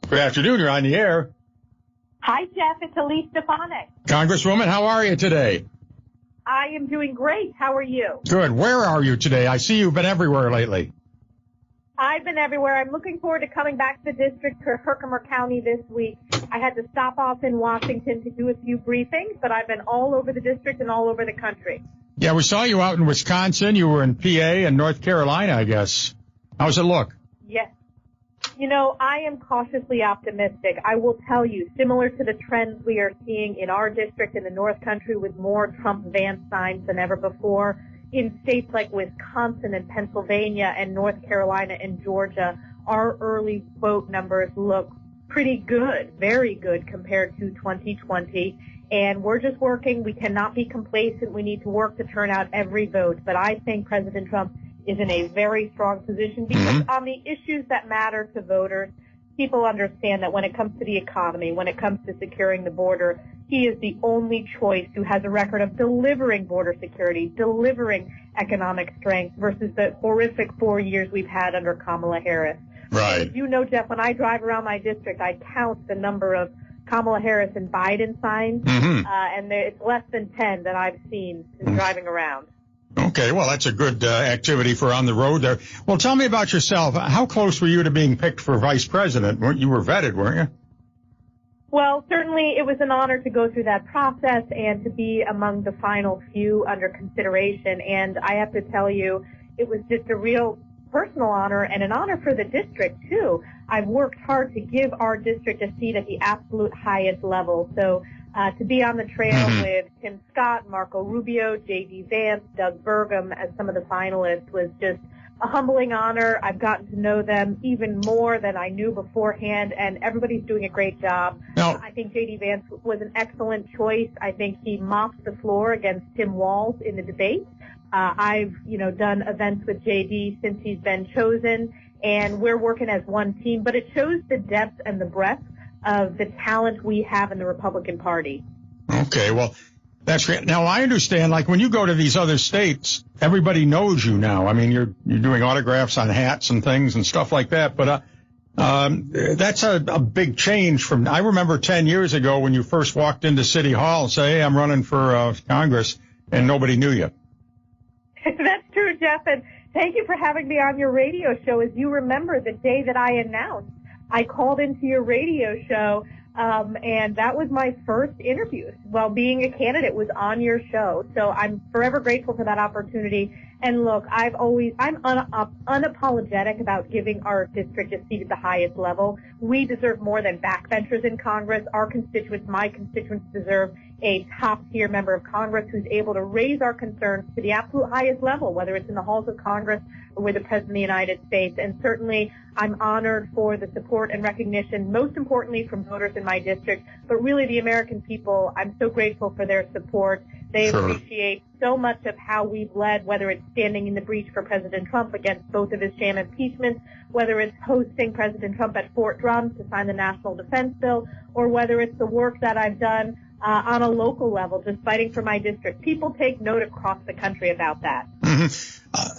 Good afternoon. You're on the air. Hi, Jeff. It's Elise Stefanik. Congresswoman, how are you today? I am doing great. How are you? Good. Where are you today? I see you've been everywhere lately. I've been everywhere. I'm looking forward to coming back to the district to Herkimer County this week. I had to stop off in Washington to do a few briefings, but I've been all over the district and all over the country. Yeah, we saw you out in Wisconsin. You were in PA and North Carolina, I guess. How's it look? Yes. You know, I am cautiously optimistic. I will tell you, similar to the trends we are seeing in our district in the North Country with more Trump van signs than ever before, in states like Wisconsin and Pennsylvania and North Carolina and Georgia, our early vote numbers look pretty good, very good compared to 2020. And we're just working. We cannot be complacent. We need to work to turn out every vote. But I think President Trump is in a very strong position because on the issues that matter to voters, people understand that when it comes to the economy, when it comes to securing the border, he is the only choice who has a record of delivering border security, delivering economic strength versus the horrific 4 years we've had under Kamala Harris. Right. As you know, Jeff, when I drive around my district, I count the number of Kamala Harris and Biden signs, and it's less than 10 that I've seen driving around. Okay, well, that's a good activity for on the road there. Well, tell me about yourself. How close were you to being picked for vice president? You were vetted, weren't you? Well, certainly it was an honor to go through that process and to be among the final few under consideration. And I have to tell you, it was just a real personal honor and an honor for the district, too. I've worked hard to give our district a seat at the absolute highest level. So to be on the trail with Tim Scott, Marco Rubio, J.D. Vance, Doug Burgum as some of the finalists was just a humbling honor. I've gotten to know them even more than I knew beforehand, and everybody's doing a great job. Now, I think J.D. Vance was an excellent choice. I think he mopped the floor against Tim Walz in the debate. I've, done events with J.D. since he's been chosen, and we're working as one team, but it shows the depth and the breadth of the talent we have in the Republican Party. Okay, well, that's great. Now, I understand, like, when you go to these other states, everybody knows you now. I mean, you're doing autographs on hats and things and stuff like that, but that's a big change from, I remember 10 years ago when you first walked into City Hall and say, hey, I'm running for Congress, and nobody knew you. That's true, Jeff, and thank you for having me on your radio show. As you remember, the day that I announced, I called into your radio show, and that was my first interview. While being a candidate was on your show, so I'm forever grateful for that opportunity. And look, I'm unapologetic about giving our district a seat at the highest level. We deserve more than backbenchers in Congress. Our constituents, my constituents, deserve a top-tier member of Congress who's able to raise our concerns to the absolute highest level, whether it's in the halls of Congress or with the President of the United States. And certainly, I'm honored for the support and recognition, most importantly from voters in my district, but really the American people. I'm so grateful for their support. They appreciate so much of how we've led, whether it's standing in the breach for President Trump against both of his sham impeachments, whether it's hosting President Trump at Fort Drum to sign the National Defense Bill, or whether it's the work that I've done on a local level, just fighting for my district. People take note across the country about that.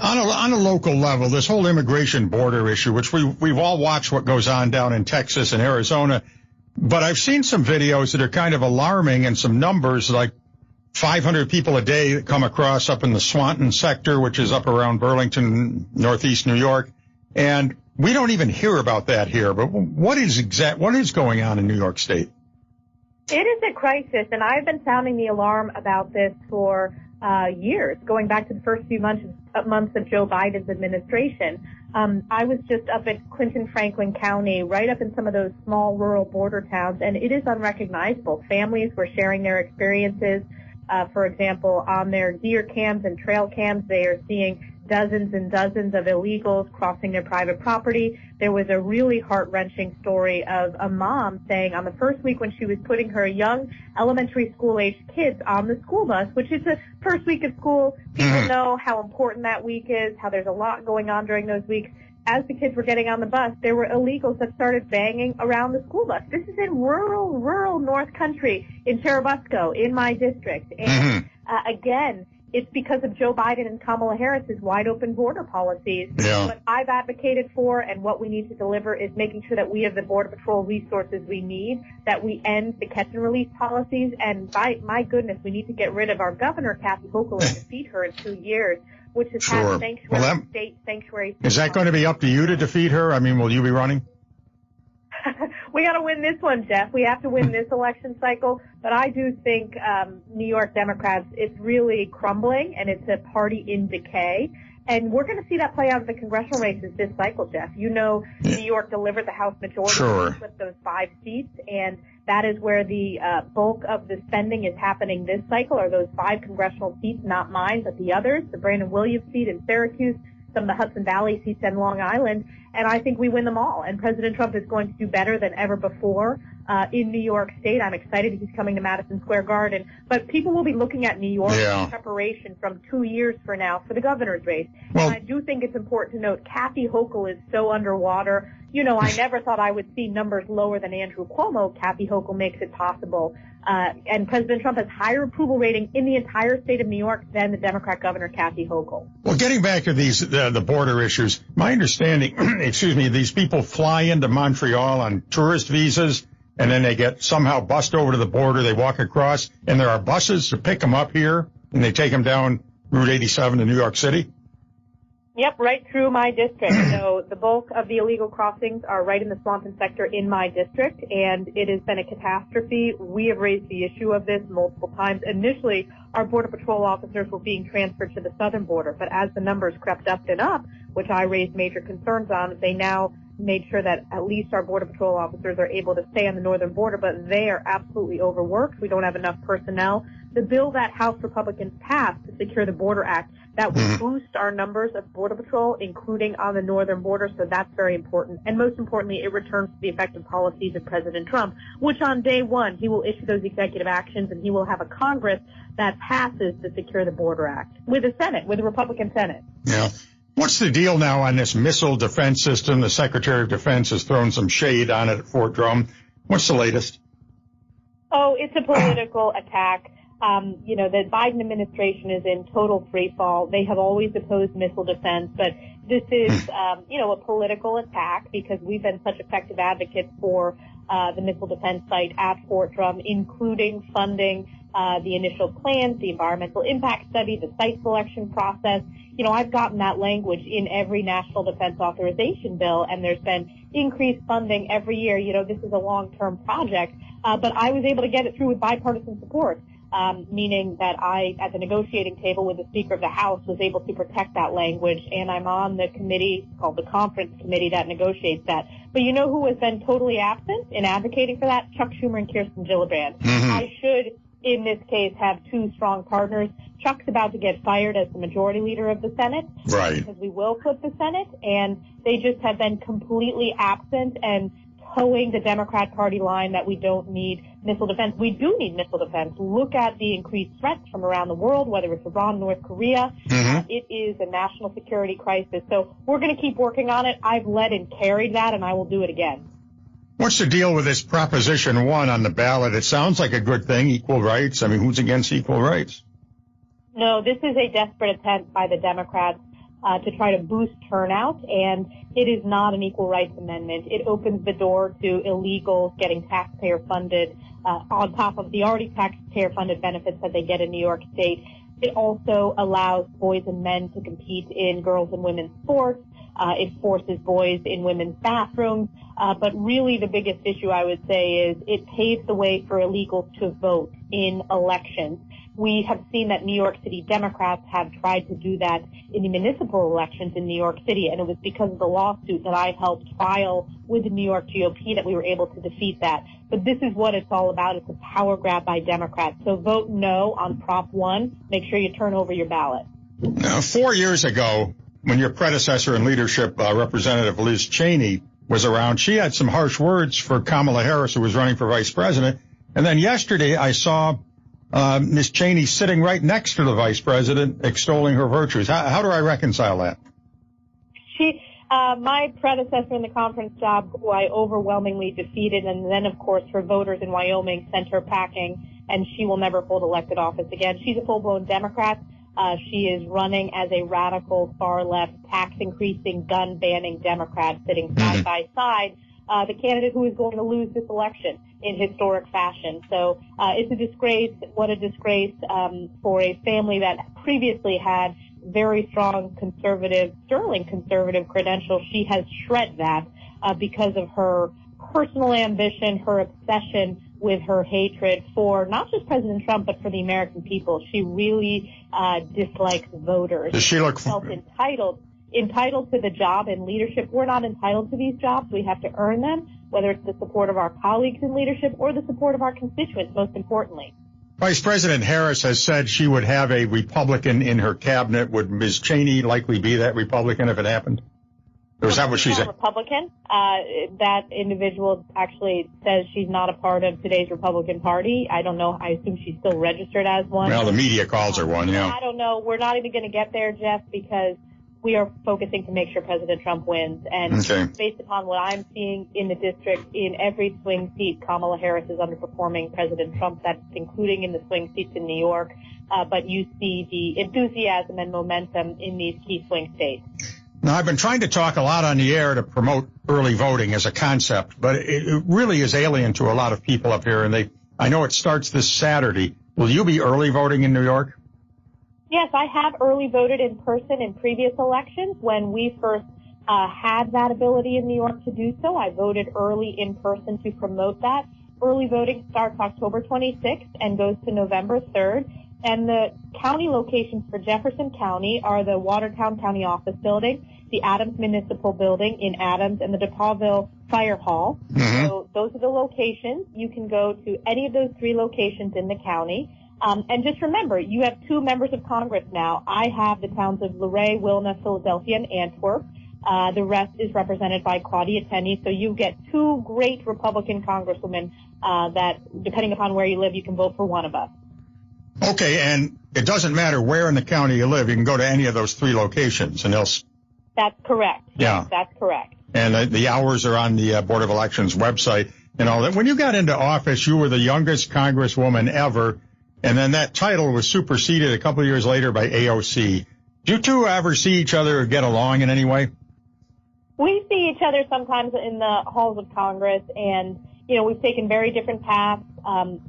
On a local level, this whole immigration border issue, which we've all watched what goes on down in Texas and Arizona, but I've seen some videos that are kind of alarming and some numbers like 500 people a day that come across up in the Swanton sector, which is up around Burlington, northeast New York. And we don't even hear about that here. But what is going on in New York State? It is a crisis, and I've been sounding the alarm about this for years, going back to the first few months of Joe Biden's administration. I was just up at Clinton Franklin County, right up in some of those small rural border towns, and it is unrecognizable. Families were sharing their experiences. For example, on their deer cams and trail cams, they are seeing dozens and dozens of illegals crossing their private property. There was a really heart-wrenching story of a mom saying on the first week when she was putting her young elementary school-aged kids on the school bus, which is the first week of school, people know how important that week is, how there's a lot going on during those weeks. As the kids were getting on the bus, there were illegals that started banging around the school bus. This is in rural North Country in Churubusco, in my district. And again, it's because of Joe Biden and Kamala Harris's wide open border policies. Yeah. What I've advocated for and what we need to deliver is making sure that we have the Border Patrol resources we need, that we end the catch and release policies, and my goodness, we need to get rid of our governor, Kathy Hochul, and defeat her in 2 years, which has had sanctuary, state sanctuary. Is that going to be up to you to defeat her? I mean, will you be running? We got to win this one, Jeff. We have to win this election cycle. But I do think New York Democrats, it's really crumbling, and it's a party in decay. And we're going to see that play out in the congressional races this cycle, Jeff. You know, New York delivered the House majority with those 5 seats, and that is where the bulk of the spending is happening this cycle, are those 5 congressional seats, not mine, but the others, the Brandon Williams seat in Syracuse, some of the Hudson Valley seats in Long Island, and I think we win them all. And President Trump is going to do better than ever before in New York State. I'm excited he's coming to Madison Square Garden. But people will be looking at New York in preparation from 2 years from now for the governor's race. Well, and I do think it's important to note Kathy Hochul is so underwater. You know, I never thought I would see numbers lower than Andrew Cuomo. Kathy Hochul makes it possible. And President Trump has higher approval rating in the entire state of New York than the Democrat governor, Kathy Hochul. Well, getting back to these, the border issues, my understanding, these people fly into Montreal on tourist visas, and then they get somehow bussed over to the border. They walk across, and there are buses to pick them up here, and they take them down Route 87 to New York City. Yep, right through my district. So the bulk of the illegal crossings are right in the Swanton sector in my district, and it has been a catastrophe. We have raised the issue of this multiple times. Initially, our Border Patrol officers were being transferred to the southern border, but as the numbers crept up and up, which I raised major concerns on, they now made sure that at least our Border Patrol officers are able to stay on the northern border, but they are absolutely overworked. We don't have enough personnel. The bill that House Republicans passed, the Secure the Border Act, that will boost our numbers of Border Patrol, including on the northern border, so that's very important. And most importantly, it returns to the effective policies of President Trump, which on day one, he will issue those executive actions, and he will have a Congress that passes the Secure the Border Act with a Senate, with a Republican Senate. Yeah. What's the deal now on this missile defense system? The Secretary of Defense has thrown some shade on it at Fort Drum. What's the latest? Oh, it's a political attack. You know, the Biden administration is in total free fall. They have always opposed missile defense, but this is, a political attack because we've been such effective advocates for the missile defense site at Fort Drum, including funding the initial plans, the environmental impact study, the site selection process. You know, I've gotten that language in every national defense authorization bill, and there's been increased funding every year. You know, this is a long-term project, but I was able to get it through with bipartisan support. Meaning that I, at the negotiating table with the Speaker of the House, was able to protect that language, and I'm on the committee called the Conference Committee that negotiates that. But you know who has been totally absent in advocating for that? Chuck Schumer and Kirsten Gillibrand. I should, in this case, have 2 strong partners. Chuck's about to get fired as the majority leader of the Senate. Right. Because we will flip the Senate, and they just have been completely absent and towing the Democrat Party line that we don't need missile defense. We do need missile defense. Look at the increased threats from around the world, whether it's Iran, North Korea. It is a national security crisis. So we're going to keep working on it. I've led and carried that, and I will do it again. What's the deal with this Proposition 1 on the ballot? It sounds like a good thing, equal rights. I mean, who's against equal rights? No, this is a desperate attempt by the Democrats to try to boost turnout, and it is not an equal rights amendment. It opens the door to illegals getting taxpayer-funded on top of the already taxpayer-funded benefits that they get in New York State. It also allows boys and men to compete in girls and women's sports. It forces boys in women's bathrooms. But really the biggest issue, I would say, is it paves the way for illegals to vote in elections. We have seen that New York City Democrats have tried to do that in the municipal elections in New York City, and it was because of the lawsuit that I helped file with the New York GOP that we were able to defeat that. But this is what it's all about. It's a power grab by Democrats. So vote no on Prop 1. Make sure you turn over your ballot. 4 years ago, when your predecessor in leadership, Representative Liz Cheney, was around, she had some harsh words for Kamala Harris, who was running for vice president. And then yesterday I saw Ms. Cheney sitting right next to the vice president, extolling her virtues. How do I reconcile that? My predecessor in the conference job, who I overwhelmingly defeated, and then, of course, her voters in Wyoming sent her packing, and she will never hold elected office again. She's a full-blown Democrat. She is running as a radical far-left, tax-increasing, gun-banning Democrat sitting side by side the candidate who is going to lose this election in historic fashion. So it's a disgrace. What a disgrace for a family that previously had very strong conservative, sterling conservative credentials. She has shred that because of her personal ambition, her obsession with her hatred for not just President Trump, but for the American people. She really dislikes voters. Does she look felt entitled to the job and leadership? We're not entitled to these jobs. We have to earn them, whether it's the support of our colleagues in leadership or the support of our constituents, most importantly. Vice President Harris has said she would have a Republican in her cabinet. Would Ms. Cheney likely be that Republican if it happened? Or is that what she's saying? Republican. That individual actually says she's not a part of today's Republican Party. I don't know. I assume she's still registered as one. Well, the media calls her one, yeah. I don't know. We're not even going to get there, Jeff, because we are focusing to make sure President Trump wins. And based upon what I'm seeing in the district, in every swing seat, Kamala Harris is underperforming President Trump. That's including in the swing seats in New York. But you see the enthusiasm and momentum in these key swing states. Now, I've been trying to talk a lot on the air to promote early voting as a concept, but it really is alien to a lot of people up here. And I know it starts this Saturday. Will you be early voting in New York? Yes, I have early voted in person in previous elections. When we first had that ability in New York to do so, I voted early in person to promote that. Early voting starts October 26th and goes to November 3rd. And the county locations for Jefferson County are the Watertown County Office Building, the Adams Municipal Building in Adams, and the DePaulville Fire Hall. Mm-hmm. So those are the locations. You can go to any of those three locations in the county. And just remember, you have two members of Congress now. I have the towns of Luray, Wilna, Philadelphia, and Antwerp. The rest is represented by Claudia Tenney. So you get two great Republican congresswomen that, depending upon where you live, you can vote for one of us. Okay, and it doesn't matter where in the county you live. You can go to any of those three locations, and they'll... That's correct. Yeah. Yes, that's correct. And the hours are on the Board of Elections website and all that. When you got into office, you were the youngest congresswoman ever, and then that title was superseded a couple of years later by AOC. Do you two ever see each other or get along in any way? We see each other sometimes in the halls of Congress, and, you know, we've taken very different paths.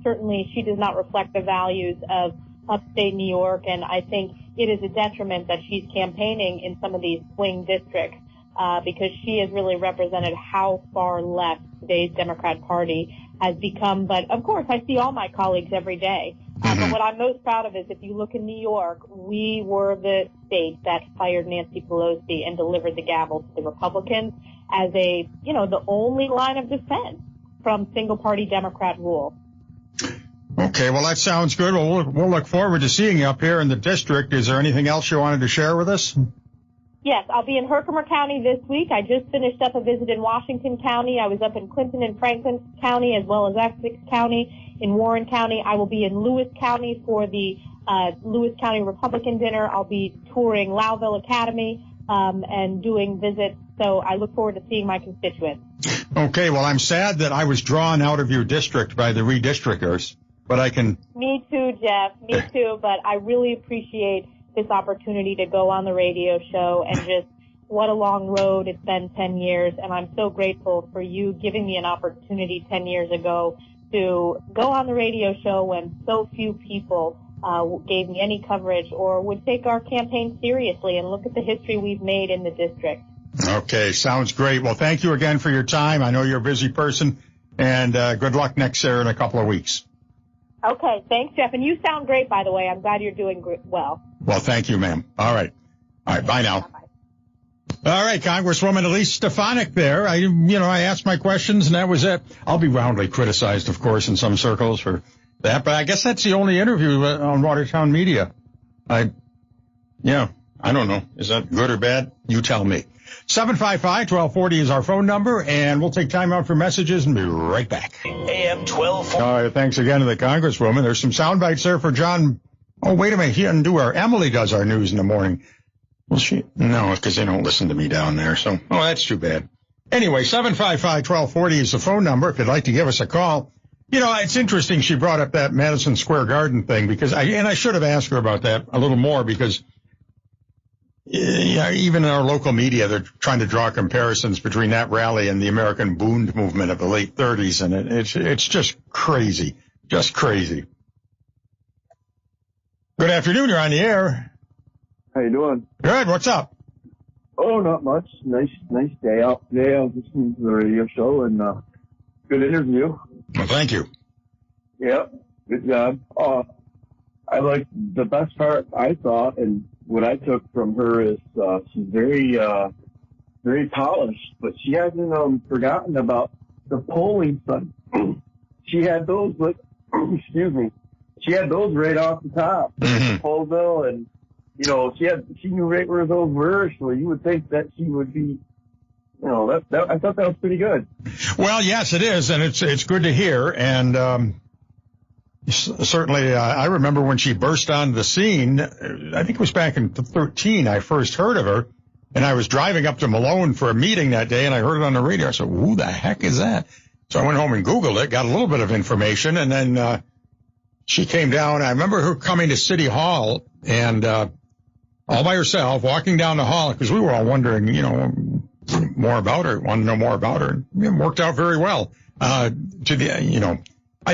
Certainly she does not reflect the values of upstate New York, and I think it is a detriment that she's campaigning in some of these swing districts because she has really represented how far left today's Democrat Party has become. But, of course, I see all my colleagues every day. But what I'm most proud of is if you look in New York, we were the state that fired Nancy Pelosi and delivered the gavel to the Republicans as the only line of defense from single-party Democrat rule. Okay, well, that sounds good. We'll look forward to seeing you up here in the district. Is there anything else you wanted to share with us? Yes, I'll be in Herkimer County this week. I just finished up a visit in Washington County. I was up in Clinton and Franklin County as well as Essex County. In Warren County, I will be in Lewis County for the Lewis County Republican dinner. I'll be touring Lowville Academy and doing visits. So I look forward to seeing my constituents. Okay, well, I'm sad that I was drawn out of your district by the redistrictors, but I can... Me too, Jeff. Me too. But I really appreciate this opportunity to go on the radio show and just what a long road. It's been 10 years, and I'm so grateful for you giving me an opportunity 10 years ago to go on the radio show when so few people gave me any coverage or would take our campaign seriously and look at the history we've made in the district. Okay, sounds great. Well, thank you again for your time. I know you're a busy person, and good luck next year in a couple of weeks. Okay, thanks, Jeff. And you sound great, by the way. I'm glad you're doing well. Well, thank you, ma'am. All right, bye now. Bye-bye. All right, Congresswoman Elise Stefanik there. I asked my questions, and that was it. I'll be roundly criticized, of course, in some circles for that, but I guess that's the only interview on Watertown Media. I don't know. Is that good or bad? You tell me. 755-1240 is our phone number, and we'll take time out for messages and be right back. AM 1240. All right, thanks again to the Congresswoman. There's some sound bites there for John. Oh, wait a minute. He doesn't do Emily does our news in the morning. Well, no, because they don't listen to me down there. So, that's too bad. Anyway, 755-1240 is the phone number if you'd like to give us a call. You know, it's interesting she brought up that Madison Square Garden thing because I should have asked her about that a little more because even in our local media, they're trying to draw comparisons between that rally and the American Bund movement of the late 30s. And it's just crazy, just crazy. Good afternoon. You're on the air. How you doing? Good. What's up? Oh, not much. Nice day out today. I was listening to the radio show and, good interview. Well, thank you. Yep. Good job. I like the best part I thought and what I took from her is, she's very polished, but she hasn't, forgotten about the polling side. She had those, excuse me. She had those right off the top. Mm-hmm. Polville and, you know, she knew right where those were, so you would think that she would be, you know, I thought that was pretty good. Well, yes, it is, and it's good to hear. And certainly, I remember when she burst on the scene. I think it was back in 2013. I first heard of her, and I was driving up to Malone for a meeting that day, and I heard it on the radio. I said, "Who the heck is that?" So I went home and Googled it, got a little bit of information, and then she came down. I remember her coming to City Hall and all by herself, walking down the hall, because we were all wondering, you know, more about her, wanted to know more about her. And it worked out very well. I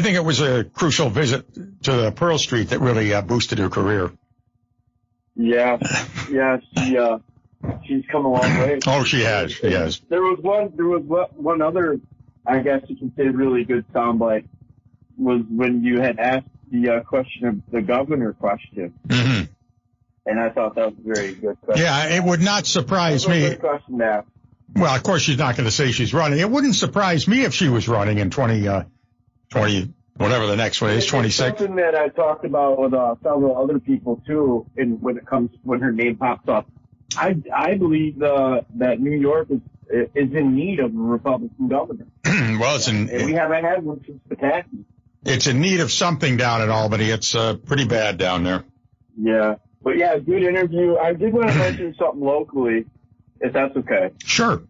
think it was a crucial visit to the Pearl Street that really boosted her career. Yeah, she's come a long way. Oh, she has. She has. There was one other, I guess you can say, really good soundbite was when you had asked the question of the governor question. Mm-hmm. And I thought that was a very good question. Yeah, it would not surprise me. Good question to ask. Well, of course, she's not going to say she's running. It wouldn't surprise me if she was running in 20, whatever the next one is, 26. Something that I talked about with several other people too, and when her name pops up, I believe that New York is in need of a Republican governor. Well, and we haven't had one since Pataki. It's in need of something down in Albany. It's pretty bad down there. Yeah, but yeah, good interview. I did want to mention something locally, if that's okay. Sure.